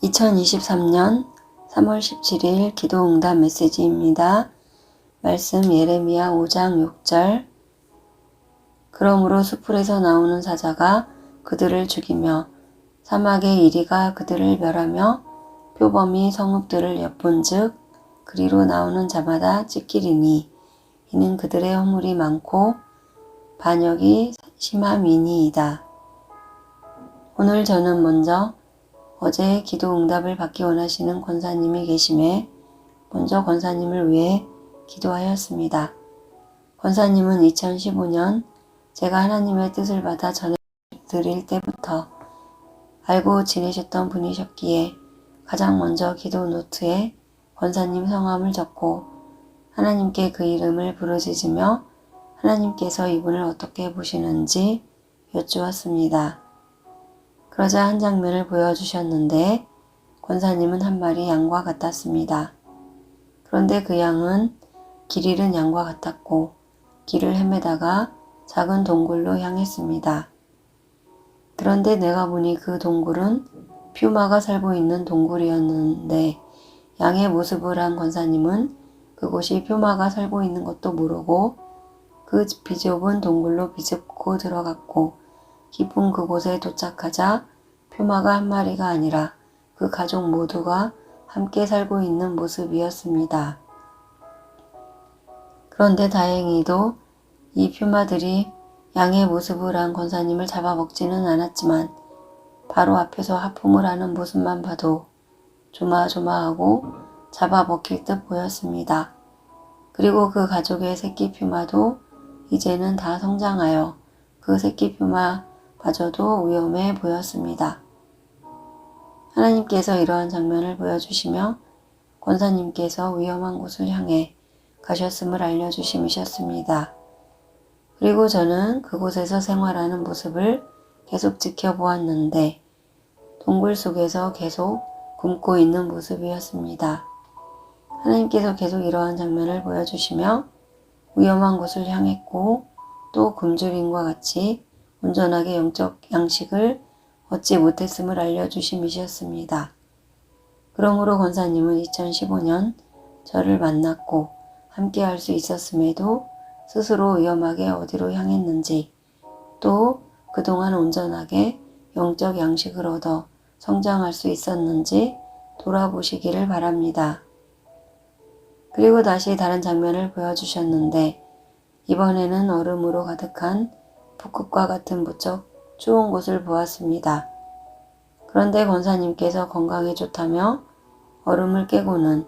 2023년 3월 17일 기도응답 메시지입니다. 말씀 예레미야 5장 6절. 그러므로 수풀에서 나오는 사자가 그들을 죽이며 사막의 이리가 그들을 멸하며 표범이 성읍들을 엿본즉 그리로 나오는 자마다 찢기리니 이는 그들의 허물이 많고 반역이 심함이니이다. 오늘 저는 먼저 어제 기도 응답을 받기 원하시는 권사님이 계심에 먼저 권사님을 위해 기도하였습니다. 권사님은 2015년 제가 하나님의 뜻을 받아 전해드릴 때부터 알고 지내셨던 분이셨기에 가장 먼저 기도 노트에 권사님 성함을 적고 하나님께 그 이름을 부르짖으며 하나님께서 이분을 어떻게 보시는지 여쭈었습니다. 그러자 한 장면을 보여주셨는데 권사님은 한 마리 양과 같았습니다. 그런데 그 양은 길 잃은 양과 같았고 길을 헤매다가 작은 동굴로 향했습니다. 그런데 내가 보니 그 동굴은 퓨마가 살고 있는 동굴이었는데 양의 모습을 한 권사님은 그곳이 퓨마가 살고 있는 것도 모르고 그 비좁은 동굴로 비집고 들어갔고 깊은 그곳에 도착하자 퓨마가 한 마리가 아니라 그 가족 모두가 함께 살고 있는 모습이었습니다. 그런데 다행히도 이 퓨마들이 양의 모습을 한 권사님을 잡아먹지는 않았지만 바로 앞에서 하품을 하는 모습만 봐도 조마조마하고 잡아먹힐 듯 보였습니다. 그리고 그 가족의 새끼 퓨마도 이제는 다 성장하여 그 새끼 퓨마마저도 위험해 보였습니다. 하나님께서 이러한 장면을 보여주시며 권사님께서 위험한 곳을 향해 가셨음을 알려주심이셨습니다. 그리고 저는 그곳에서 생활하는 모습을 계속 지켜보았는데 동굴 속에서 계속 굶고 있는 모습이었습니다. 하나님께서 계속 이러한 장면을 보여주시며 위험한 곳을 향했고 또 굶주림과 같이 온전하게 영적 양식을 얻지 못했음을 알려주심이셨습니다. 그러므로 권사님은 2015년 저를 만났고 함께 할 수 있었음에도 스스로 위험하게 어디로 향했는지 또 그동안 온전하게 영적 양식을 얻어 성장할 수 있었는지 돌아보시기를 바랍니다. 그리고 다시 다른 장면을 보여주셨는데 이번에는 얼음으로 가득한 북극과 같은 무척 추운 곳을 보았습니다. 그런데 권사님께서 건강에 좋다며 얼음을 깨고는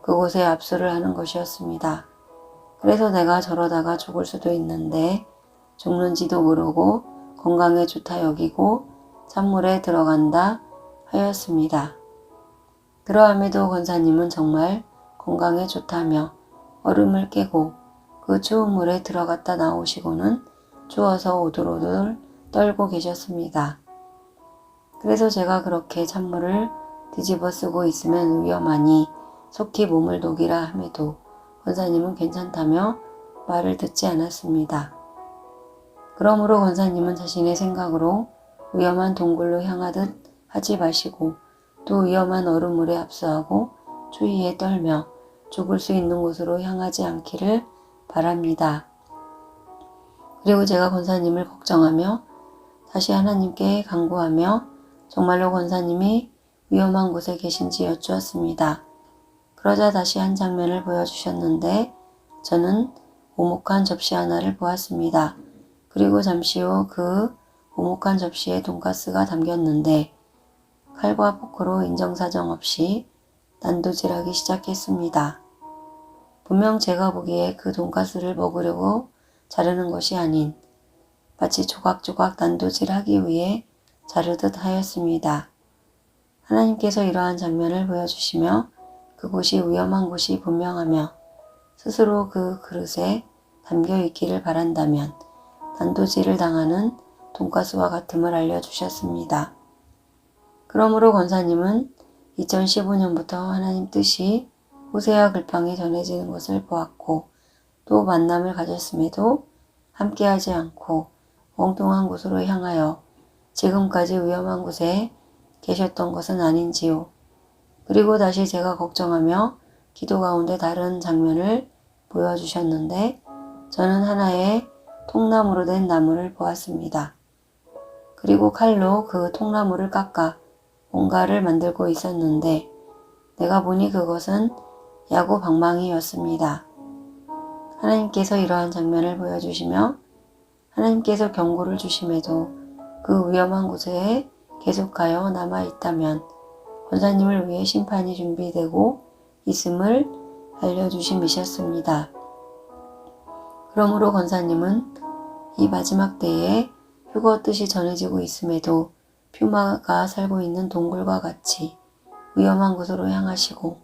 그곳에 압수를 하는 것이었습니다. 그래서 내가 저러다가 죽을 수도 있는데 죽는지도 모르고 건강에 좋다 여기고 찬물에 들어간다 하였습니다. 그러함에도 권사님은 정말 건강에 좋다며 얼음을 깨고 그 추운 물에 들어갔다 나오시고는 추워서 오돌오돌 떨고 계셨습니다. 그래서 제가 그렇게 찬물을 뒤집어 쓰고 있으면 위험하니 속히 몸을 녹이라 함에도 권사님은 괜찮다며 말을 듣지 않았습니다. 그러므로 권사님은 자신의 생각으로 위험한 동굴로 향하듯 하지 마시고 또 위험한 얼음물에 압수하고 추위에 떨며 죽을 수 있는 곳으로 향하지 않기를 바랍니다. 그리고 제가 권사님을 걱정하며 다시 하나님께 간구하며 정말로 권사님이 위험한 곳에 계신지 여쭈었습니다. 그러자 다시 한 장면을 보여주셨는데 저는 오목한 접시 하나를 보았습니다. 그리고 잠시 후 그 오목한 접시에 돈가스가 담겼는데 칼과 포크로 인정사정 없이 난도질하기 시작했습니다. 분명 제가 보기에 그 돈가스를 먹으려고 자르는 것이 아닌 마치 조각조각 난도질하기 위해 자르듯 하였습니다. 하나님께서 이러한 장면을 보여주시며 그곳이 위험한 곳이 분명하며 스스로 그 그릇에 담겨 있기를 바란다면 난도질을 당하는 돈가스와 같음을 알려주셨습니다. 그러므로 권사님은 2015년부터 하나님 뜻이 호세아 글방에 전해지는 것을 보았고 또 만남을 가졌음에도 함께하지 않고 엉뚱한 곳으로 향하여 지금까지 위험한 곳에 계셨던 것은 아닌지요. 그리고 다시 제가 걱정하며 기도 가운데 다른 장면을 보여주셨는데 저는 하나의 통나무로 된 나무를 보았습니다. 그리고 칼로 그 통나무를 깎아 뭔가를 만들고 있었는데 내가 보니 그것은 야구 방망이였습니다. 하나님께서 이러한 장면을 보여주시며 하나님께서 경고를 주심에도 그 위험한 곳에 계속하여 남아있다면 권사님을 위해 심판이 준비되고 있음을 알려주심이셨습니다. 그러므로 권사님은 이 마지막 때에 휴거 뜻이 전해지고 있음에도 퓨마가 살고 있는 동굴과 같이 위험한 곳으로 향하시고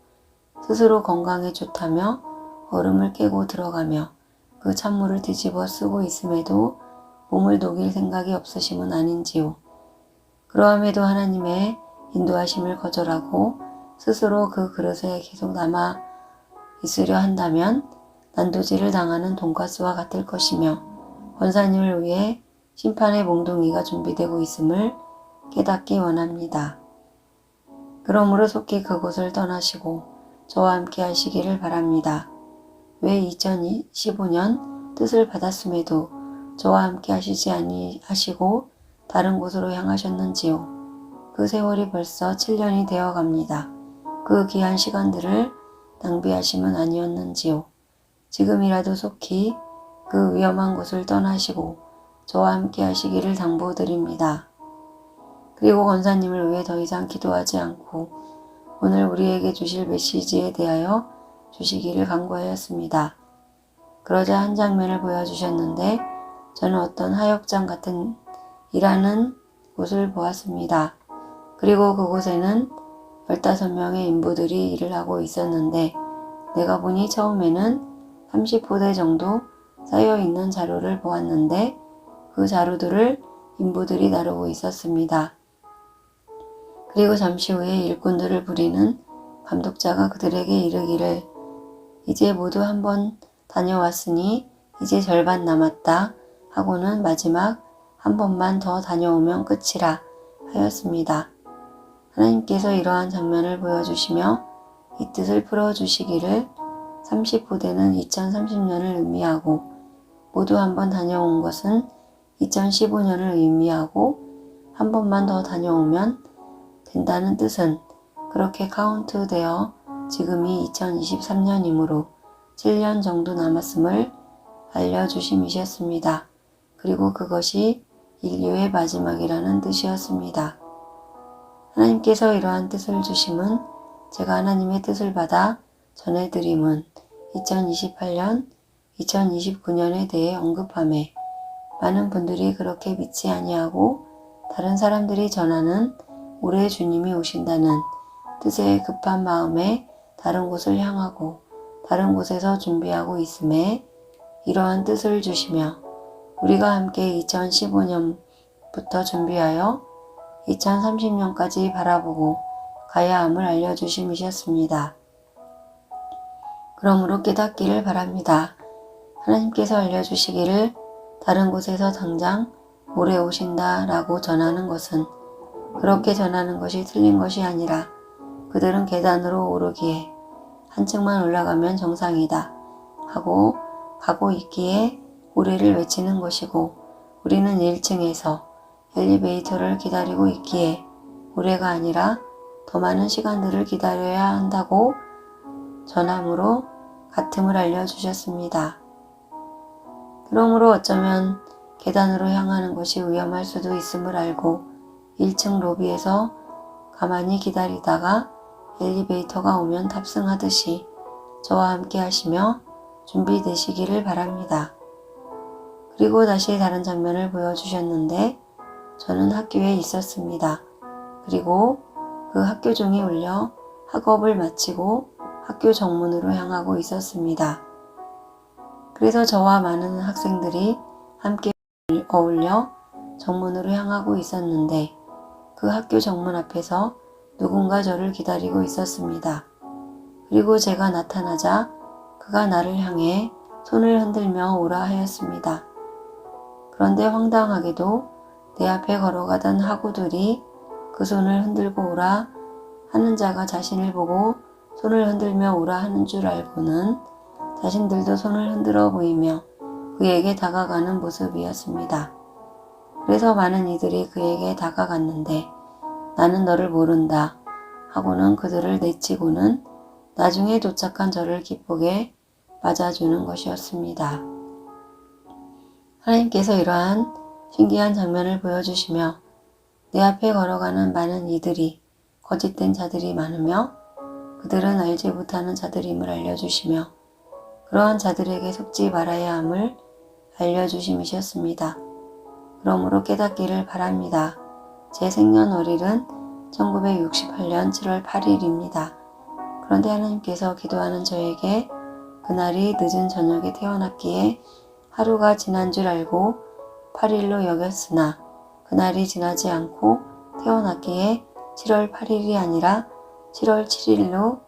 스스로 건강에 좋다며 얼음을 깨고 들어가며 그 찬물을 뒤집어 쓰고 있음에도 몸을 녹일 생각이 없으심은 아닌지요. 그러함에도 하나님의 인도하심을 거절하고 스스로 그 그릇에 계속 남아 있으려 한다면 난도질을 당하는 돈가스와 같을 것이며 권사님을 위해 심판의 몽둥이가 준비되고 있음을 깨닫기 원합니다. 그러므로 속히 그곳을 떠나시고 저와 함께 하시기를 바랍니다. 왜 2015년 뜻을 받았음에도 저와 함께 하시지 아니하시고 다른 곳으로 향하셨는지요. 그 세월이 벌써 7년이 되어 갑니다. 그 귀한 시간들을 낭비하심은 아니었는지요. 지금이라도 속히 그 위험한 곳을 떠나시고 저와 함께 하시기를 당부드립니다. 그리고 권사님을 위해 더 이상 기도하지 않고 오늘 우리에게 주실 메시지에 대하여 주시기를 간구하였습니다. 그러자 한 장면을 보여주셨는데 저는 어떤 하역장 같은 일하는 곳을 보았습니다. 그리고 그곳에는 15명의 인부들이 일을 하고 있었는데 내가 보니 처음에는 30포대 정도 쌓여있는 자루를 보았는데 그 자루들을 인부들이 나르고 있었습니다. 그리고 잠시 후에 일꾼들을 부리는 감독자가 그들에게 이르기를 이제 모두 한번 다녀왔으니 이제 절반 남았다 하고는 마지막 한 번만 더 다녀오면 끝이라 하였습니다. 하나님께서 이러한 장면을 보여주시며 이 뜻을 풀어주시기를 30부대는 2030년을 의미하고 모두 한번 다녀온 것은 2015년을 의미하고 한 번만 더 다녀오면 된다는 뜻은 그렇게 카운트되어 지금이 2023년이므로 7년 정도 남았음을 알려주심이셨습니다. 그리고 그것이 인류의 마지막이라는 뜻이었습니다. 하나님께서 이러한 뜻을 주심은 제가 하나님의 뜻을 받아 전해드림은 2028년, 2029년에 대해 언급함에 많은 분들이 그렇게 믿지 아니하고 다른 사람들이 전하는 올해 주님이 오신다는 뜻의 급한 마음에 다른 곳을 향하고 다른 곳에서 준비하고 있음에 이러한 뜻을 주시며 우리가 함께 2015년부터 준비하여 2030년까지 바라보고 가야 함을 알려주심이셨습니다. 그러므로 깨닫기를 바랍니다. 하나님께서 알려주시기를 다른 곳에서 당장 올해 오신다 라고 전하는 것은 그렇게 전하는 것이 틀린 것이 아니라 그들은 계단으로 오르기에 한층만 올라가면 정상이다 하고 가고 있기에 올해를 외치는 것이고 우리는 1층에서 엘리베이터를 기다리고 있기에 올해가 아니라 더 많은 시간들을 기다려야 한다고 전함으로 같음을 알려주셨습니다. 그러므로 어쩌면 계단으로 향하는 것이 위험할 수도 있음을 알고 1층 로비에서 가만히 기다리다가 엘리베이터가 오면 탑승하듯이 저와 함께 하시며 준비되시기를 바랍니다. 그리고 다시 다른 장면을 보여주셨는데 저는 학교에 있었습니다. 그리고 그 학교 종이 울려 학업을 마치고 학교 정문으로 향하고 있었습니다. 그래서 저와 많은 학생들이 함께 어울려 정문으로 향하고 있었는데 그 학교 정문 앞에서 누군가 저를 기다리고 있었습니다. 그리고 제가 나타나자 그가 나를 향해 손을 흔들며 오라 하였습니다. 그런데 황당하게도 내 앞에 걸어가던 학우들이 그 손을 흔들고 오라 하는 자가 자신을 보고 손을 흔들며 오라 하는 줄 알고는 자신들도 손을 흔들어 보이며 그에게 다가가는 모습이었습니다. 그래서 많은 이들이 그에게 다가갔는데 나는 너를 모른다 하고는 그들을 내치고는 나중에 도착한 저를 기쁘게 맞아주는 것이었습니다. 하나님께서 이러한 신기한 장면을 보여주시며 내 앞에 걸어가는 많은 이들이 거짓된 자들이 많으며 그들은 알지 못하는 자들임을 알려주시며 그러한 자들에게 속지 말아야 함을 알려주심이셨습니다. 그러므로 깨닫기를 바랍니다. 제 생년월일은 1968년 7월 8일입니다. 그런데 하나님께서 기도하는 저에게 그날이 늦은 저녁에 태어났기에 하루가 지난 줄 알고 8일로 여겼으나 그날이 지나지 않고 태어났기에 7월 8일이 아니라 7월 7일로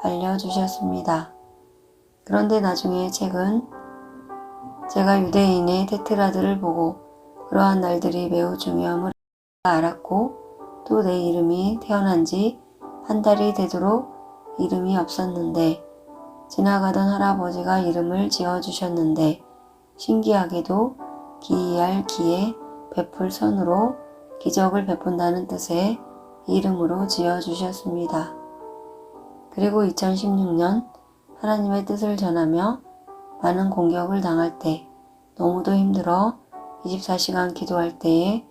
알려주셨습니다. 그런데 나중에 책은 제가 유대인의 테트라드를 보고 그러한 날들이 매우 중요함을 알았고 또 내 이름이 태어난 지 한 달이 되도록 이름이 없었는데 지나가던 할아버지가 이름을 지어주셨는데 신기하게도 기이할 기에 베풀 선으로 기적을 베푼다는 뜻의 이름으로 지어주셨습니다. 그리고 2016년 하나님의 뜻을 전하며 많은 공격을 당할 때 너무도 힘들어 24시간 기도할 때에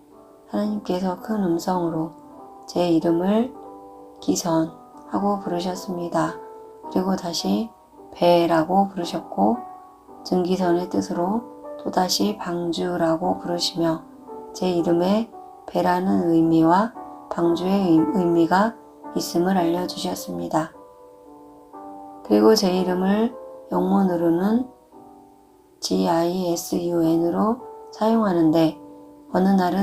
하나님께서 큰 음성으로 제 이름을 기선하고 부르셨습니다. 그리고 다시 배라고 부르셨고 증기선의 뜻으로 또다시 방주라고 부르시며 제 이름에 배라는 의미와 방주의 의미가 있음을 알려주셨습니다. 그리고 제 이름을 영문으로는 GISUN으로 사용하는데 어느 날은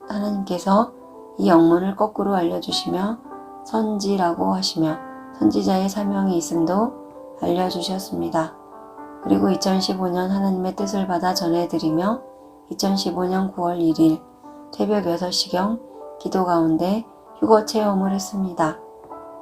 하나님께서 이 영문을 거꾸로 알려주시며 선지라고 하시며 선지자의 사명이 있음도 알려주셨습니다. 그리고 2015년 하나님의 뜻을 받아 전해드리며 2015년 9월 1일 새벽 6시경 기도 가운데 휴거 체험을 했습니다.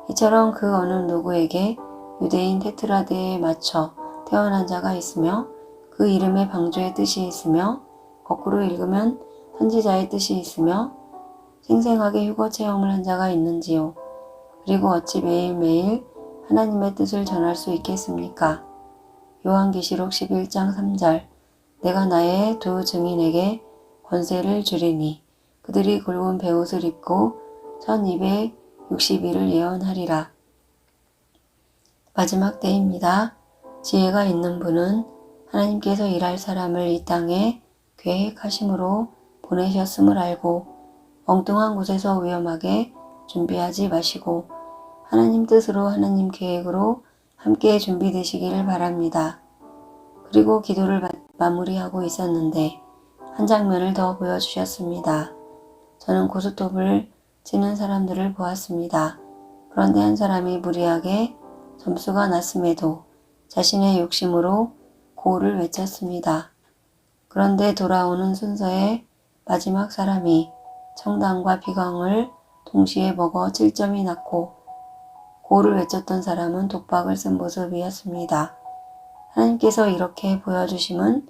이처럼 그 어느 누구에게 유대인 테트라드에 맞춰 태어난 자가 있으며 그 이름에 방주의 뜻이 있으며 거꾸로 읽으면 선지자의 뜻이 있으며 생생하게 휴거 체험을 한 자가 있는지요. 그리고 어찌 매일매일 하나님의 뜻을 전할 수 있겠습니까? 요한계시록 11장 3절 내가 나의 두 증인에게 권세를 주리니 그들이 굵은 베옷을 입고 1260일을 예언하리라. 마지막 때입니다. 지혜가 있는 분은 하나님께서 일할 사람을 이 땅에 계획하심으로 보내셨음을 알고 엉뚱한 곳에서 위험하게 준비하지 마시고 하나님 뜻으로 하나님 계획으로 함께 준비되시기를 바랍니다. 그리고 기도를 마무리하고 있었는데 한 장면을 더 보여주셨습니다. 저는 고스톱을 치는 사람들을 보았습니다. 그런데 한 사람이 무리하게 점수가 났음에도 자신의 욕심으로 고를 외쳤습니다. 그런데 돌아오는 순서의 마지막 사람이 청당과 비광을 동시에 먹어 7점이 났고 고를 외쳤던 사람은 독박을 쓴 모습이었습니다. 하나님께서 이렇게 보여주심은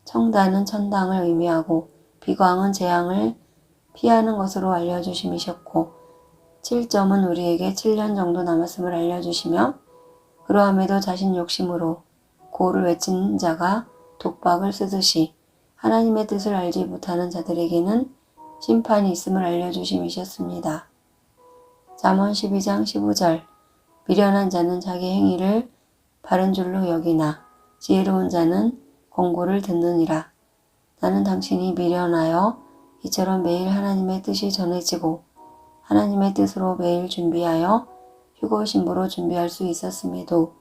청단은 천당을 의미하고 비광은 재앙을 피하는 것으로 알려주심이셨고 7점은 우리에게 7년 정도 남았음을 알려주시며 그러함에도 자신 욕심으로 고를 외친 자가 독박을 쓰듯이 하나님의 뜻을 알지 못하는 자들에게는 심판이 있음을 알려주심이셨습니다. 잠언 12장 15절 미련한 자는 자기 행위를 바른 줄로 여기나 지혜로운 자는 권고를 듣느니라. 나는 당신이 미련하여 이처럼 매일 하나님의 뜻이 전해지고 하나님의 뜻으로 매일 준비하여 휴거 신부로 준비할 수 있었음에도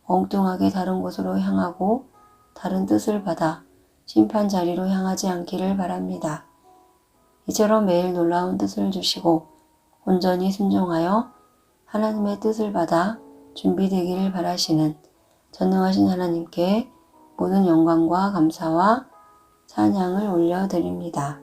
엉뚱하게 다른 곳으로 향하고 다른 뜻을 받아 심판 자리로 향하지 않기를 바랍니다. 이처럼 매일 놀라운 뜻을 주시고 온전히 순종하여 하나님의 뜻을 받아 준비되기를 바라시는 전능하신 하나님께 모든 영광과 감사와 찬양을 올려드립니다.